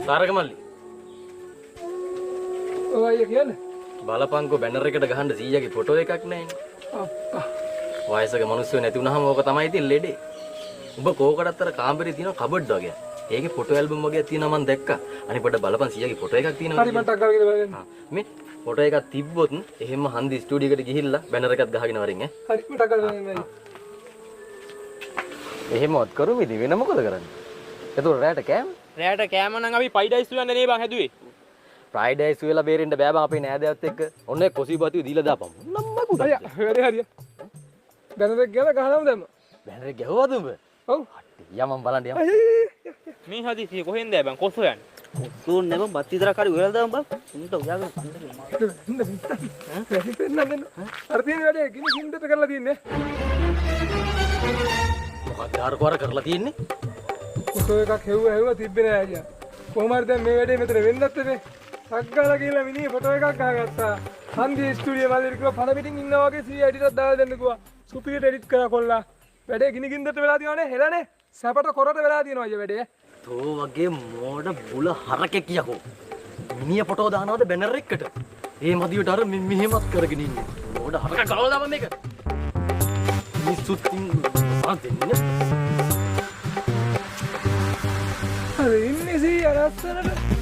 තාරක මල්ලි. ඔය කියන්නේ බලපංකෝ බැනර් එකට ගහන්න 100ගේ ෆොටෝ එකක් නැහැනේ. අප්පා. වයසක මිනිස්සු නැති වුනහම ඕක තමයි ඉතින් ලෙඩේ. ඔබ කෝකටත් අර කාමරේ තියෙන කබඩ් වගේ. ඒකේ ෆොටෝ ඇල්බම් වගේ තියෙනවා මම දැක්කා. අනිත් පොඩ බලපන් 100ගේ ෆොටෝ එකක් තියෙනවා. හරි මට අක්කල් කියලා බලන්න. මේ ෆොටෝ එකක් තිබ්බොත් එහෙම හන්දි ස්ටුඩියෝ එකට ගිහිල්ලා බැනර් එකක් ගහගෙන වරින් ඈ. හරි මට අක්කල් බලන්න. එහෙමවත් කරුම ඉතින් වෙන මොකද කරන්නේ? එතකොට රැට කෑම? රැට කෑම නම් අපි පයිඩයිස් යන්න නේ බං හැදුවේ. ෆ්‍රයිඩ් රයිස් වෙලා බේරෙන්න බෑ බං අපේ නෑදෑයත් එක්ක. ඔන්න ඒ කොසිබතිය දීලා දාපන්. නම්ම කුඩ. හරි හරි. බැනරක් ගාලා ගහනම දැම්ම. බැනර් එක ගැහුවද උඹ? ඔව්. යමම් බලන්න යමම්. මේ හදිසිය කොහෙන්ද බං කොසෝ යන්නේ? කොස්සෝ නේ බං බත් විතරක් හරි උයලා දාමු බං. උන්ට උයාගෙන පන්දරේ අර තියෙන වැඩේ ගිනි ගින්දට කරලා තියන්නේ. මොකක්ද අර කරලා තියෙන්නේ? ෆොටෝ එකක් හෙව්වා තිබ්බේ නෑ අයියා. කොහොම හරි දැන් මේ වැඩේ මෙතන වෙන්නත් බෑ. සක්ගාලා කියලා මිනිහ ෆොටෝ එකක් ගහගත්තා. හන්දි ස්ටුඩියෝ මල්ලි කිව්වා පණ පිටින් ඉන්නා වගේ සී එඩිටක් දාලා දෙන්න කිව්වා. සුපිරියට එඩිට් කරලා කොල්ලා. වැඩේ ගිනි ගින්දට වෙලා තියෙනවනේ හෙලනේ. සැපට කොරට වෙලා තියෙනවා අයියා වැඩේ. තෝ වගේ මෝඩ බුල හරකෙක් යකෝ. මිනිහ ෆොටෝ දානවද බැනර් එකට? ඒ මදියට අර මෙහෙමත් කරගෙන ඉන්නේ. මෝඩ හරක ගලවලා දාපන් මේක. මිනිස්සුත් දෙන්නේ. අර ඉන්නේ සී අරස්සනට